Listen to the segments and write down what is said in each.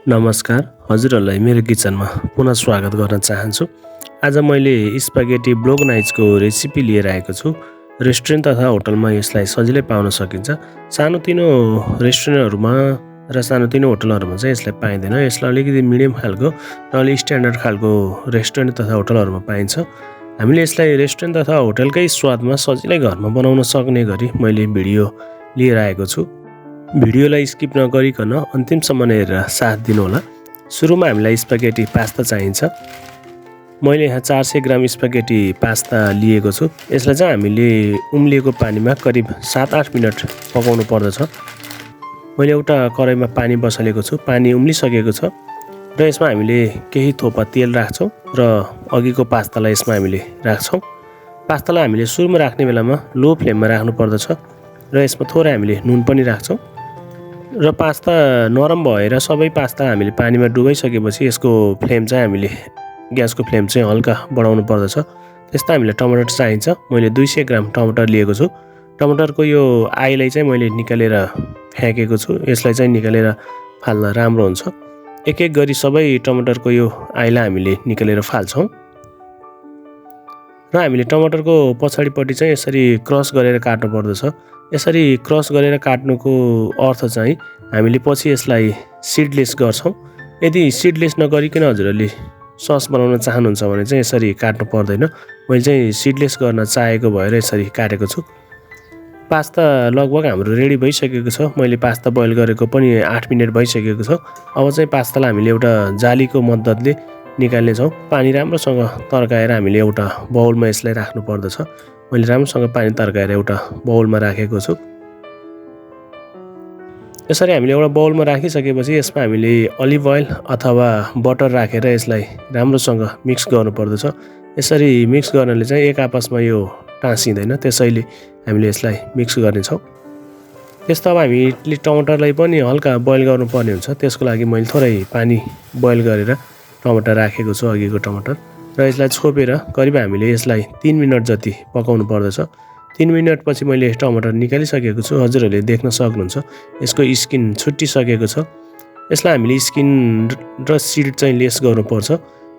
नमस्कार, हजुरहरूलाई मेरो किचनमा पुनः स्वागत गर्न चाहन्छु। आज मैले स्पागेटी ब्लोगनाइजको रेसिपी लिएर आएको छु। रेस्टुरेन्ट तथा होटलमा यसलाई सजिलै पाउन सकिन्छ। सानोतिनो रेस्टुरेन्टहरूमा र सानोतिनो होटलहरूमा चाहिँ यसलाई पाइँदैन। यसलाई अलिकति मिडियम खालको र अलिक स्ट्यान्डर्ड खालको रेस्टुरेन्ट तथा होटलहरूमा पाइन्छ। हामीले यसलाई रेस्टुरेन्ट तथा होटलकै स्वादमा सजिलै घरमा बनाउन सक्ने गरी मैले भिडियो लिएर आएको छु। भिडियोलाई स्किप नगरिकन अन्तिमसम्म हेरेर साथ दिनुहोला। सुरुमा हामीलाई स्पागेटी पास्ता चाहिन्छ। मैले यहाँ 400 ग्राम स्पागेटी पास्ता लिएको छु। यसलाई चाहिँ हामीले उम्लिएको पानीमा करिब 7-8 मिनट पकाउनु पर्दछ। मैले एउटा कराईमा पानी बसालेको छु। पानी उम्लिसकेको छ र यसमा हामीले केही थोपा तेल राख्छौँ र अघिको पास्तालाई यसमा हामीले राख्छौँ। पास्तालाई हामीले सुरुमा राख्ने बेलामा लो फ्लेममा राख्नु पर्दछ र यसमा थोरै हामीले नुन पनि राख्छौँ। र पास्ता नरम भएर सबै पास्ता हामीले पानीमा डुबाइसकेपछि यसको फ्लेम चाहिँ हामीले ग्यासको फ्लेम चाहिँ हल्का बढाउनु पर्दछ। त्यस्तो हामीलाई टमाटर चाहिन्छ। मैले 200 ग्राम टमाटर लिएको छु। टमाटरको यो आईलाई चाहिँ मैले निकालेर फ्याँकेको छु। यसलाई चाहिँ निकालेर फाल्न राम्रो हुन्छ। एक एक गरी सबै टमाटरको यो आईलाई हामीले निकालेर फाल्छौँ र हामीले टमाटरको पछाडिपट्टि चाहिँ यसरी क्रस गरेर काट्नु पर्दछ। यसरी क्रस गरेर काट्नुको अर्थ चाहिँ हामीले पछि यसलाई सिडलेस गर्छौँ। यदि सिडलेस नगरिकन हजुरहरूले सस बनाउन चाहनुहुन्छ भने चाहिँ यसरी काट्नु पर्दैन। मैले चाहिँ सिडलेस गर्न चाहेको भएर यसरी काटेको छु। पास्ता लगभग हाम्रो रेडी भइसकेको छ। मैले पास्ता बोइल गरेको पनि 8 मिनट भइसकेको छ। अब चाहिँ पास्तालाई हामीले एउटा जालीको मद्दतले निकाल्नेछौँ। पानी राम्रोसँग तर्काएर हामीले एउटा बाउलमा यसलाई राख्नु पर्दछ। मैले राम्रोसँग पानी तर्काएर एउटा बाउलमा राखेको छु। यसरी हामीले एउटा बाउलमा राखिसकेपछि यसमा हामीले अलिभ ओइल अथवा बटर राखेर यसलाई राम्रोसँग मिक्स गर्नुपर्दछ। यसरी मिक्स गर्नाले चाहिँ एक आपसमा यो टाँसिँदैन, त्यसैले हामीले यसलाई मिक्स गर्नेछौँ। त्यस्तो अब हामीले टमाटरलाई पनि हल्का बोइल गर्नुपर्ने हुन्छ। त्यसको लागि मैले थोरै पानी बोइल गरेर टमाटर राखेको छु, अघिको टमाटर, र यसलाई छोपेर करिब हामीले यसलाई 3 मिनट जति पकाउनु पर्दछ। 3 मिनटपछि मैले टमाटर निकालिसकेको छु। हजुरहरूले देख्न सक्नुहुन्छ यसको स्किन छुट्टिसकेको छ। यसलाई हामीले स्किन र सिड चाहिँ लेस गर्नुपर्छ।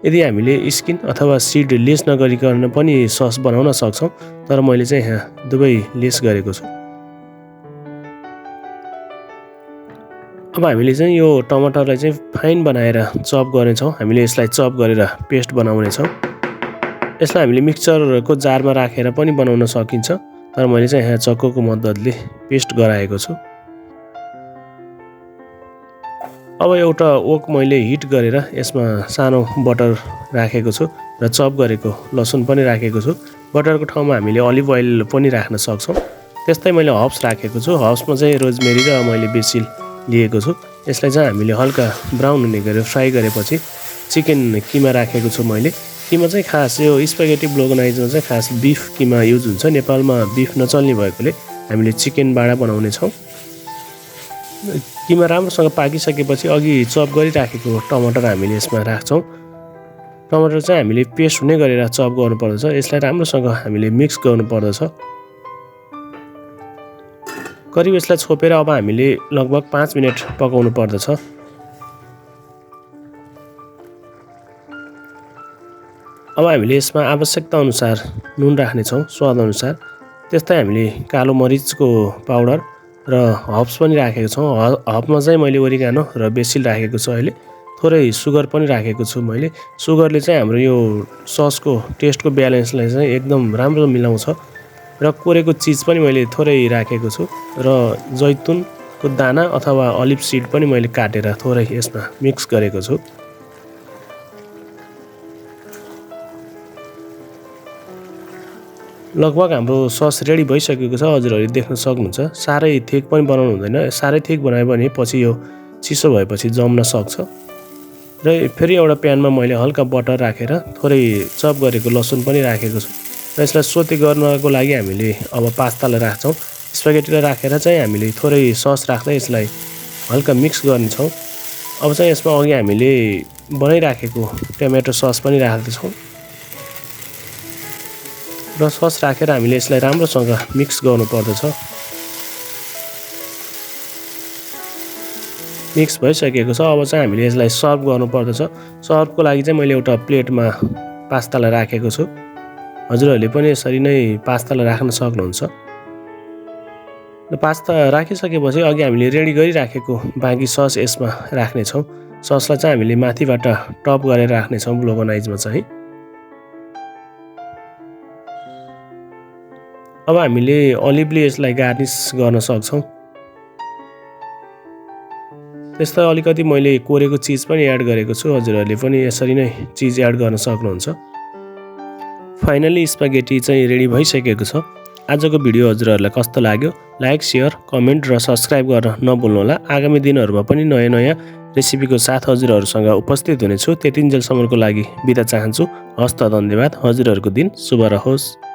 यदि हामीले स्किन अथवा सिड लेस नगरिकन पनि सस बनाउन सक्छौँ, तर मैले चाहिँ यहाँ दुवै लेस गरेको छु। अब हामीले चाहिँ यो टमाटरलाई चाहिँ फाइन बनाएर चप गर्नेछौँ। हामीले यसलाई चप गरेर पेस्ट बनाउनेछौँ। यसलाई हामीले मिक्सचरको जारमा राखेर पनि बनाउन सकिन्छ, तर मैले चाहिँ यहाँ चक्कुको मद्दतले पेस्ट गराएको छु। अब एउटा ओक मैले हिट गरेर यसमा सानो बटर राखेको छु र चप गरेको लसुन पनि राखेको छु। बटरको ठाउँमा हामीले अलिभ ओइल पनि राख्न सक्छौँ। त्यस्तै मैले हर्ब्स राखेको छु। हर्ब्समा चाहिँ रोजमेरी र मैले बेसिल लिएको छु। यसलाई चाहिँ हामीले हल्का ब्राउन हुने गरेर फ्राई गरेपछि चिकन किमा राखेको छु। मैले किमा चाहिँ खास यो स्पागेटी ब्लोगनाइजमा चाहिँ खास बिफ किमा युज हुन्छ। नेपालमा बिफ नचल्ने भएकोले हामीले चिकनबाट बनाउने छौँ। किमा राम्रोसँग पाकिसकेपछि अघि चप गरिराखेको टमाटर हामीले यसमा राख्छौँ। टमाटर चाहिँ हामीले पेस्ट हुने गरेर चप गर्नुपर्दछ। यसलाई राम्रोसँग हामीले मिक्स गर्नुपर्दछ। करिब यसलाई छोपेर अब हामीले लगभग 5 मिनट पकाउनु पर्दछ। अब हामीले यसमा आवश्यकता अनुसार नुन राख्नेछौँ, स्वाद अनुसार। त्यस्तै हामीले कालो मरिचको पाउडर र हर्ब्स पनि राखेको छौँ। हर्बमा चाहिँ मैले ओरिगानो र बेसिल राखेको छु। अहिले थोरै सुगर पनि राखेको छु। मैले सुगरले चाहिँ हाम्रो यो ससको टेस्टको ब्यालेन्सलाई चाहिँ एकदम राम्रो मिलाउँछ। र कोरेको चिज पनि मैले थोरै राखेको छु र जैतुनको दाना अथवा अलिभ सिड पनि मैले काटेर थोरै यसमा मिक्स गरेको छु। लगभग हाम्रो सस रेडी भइसकेको छ। हजुरहरूले देख्न सक्नुहुन्छ। साह्रै थिक पनि बनाउनु हुँदैन। साह्रै थिक बनायो भने पछि यो चिसो भएपछि जम्न सक्छ। र फेरि एउटा प्यानमा मैले हल्का बटर राखेर थोरै चप गरेको लसुन पनि राखेको छु। र यसलाई सोते गर्नको लागि हामीले अब पास्तालाई राख्छौँ। स्पागेटीलाई राखेर चाहिँ हामीले थोरै सस राख्दै यसलाई हल्का मिक्स गर्नेछौँ। अब चाहिँ यसमा अघि हामीले बनाइराखेको टमेटो सस पनि राख्दैछौँ र सस राखेर हामीले यसलाई राम्रोसँग मिक्स गर्नुपर्दछ। मिक्स भइसकेको छ। अब चाहिँ हामीले यसलाई सर्भ गर्नुपर्दछ। सर्भको लागि चाहिँ मैले एउटा प्लेटमा पास्तालाई राखेको छु। हजुरहरूले पनि यसरी नै पास्तालाई राख्न सक्नुहुन्छ। र पास्ता राखिसकेपछि अघि हामीले रेडी गरिराखेको बाँकी सस यसमा राख्नेछौँ। ससलाई चाहिँ हामीले माथिबाट टप गरेर राख्नेछौँ ब्लोगनाइजमा चाहिँ। अब हामीले अलिभले यसलाई गार्निस गर्न सक्छौँ। त्यस्तै अलिकति मैले कोरेको चिज पनि एड गरेको छु। हजुरहरूले पनि यसरी नै चिज एड गर्न सक्नुहुन्छ। फाइनली स्पागेटी चाहिँ रेडी भइसकेको छ। आजको भिडियो हजुरहरूलाई कस्तो लाग्यो लाइक, सेयर, कमेन्ट र सब्सक्राइब गर्न नभुल्नुहोला। आगामी दिनहरूमा पनि नयाँ रेसिपीको साथ हजुरहरूसँग उपस्थित हुनेछु। त्यतिन्जेलसम्मको लागि बिदा चाहन्छु। हस्त, धन्यवाद। हजुरहरूको दिन शुभ रहोस्।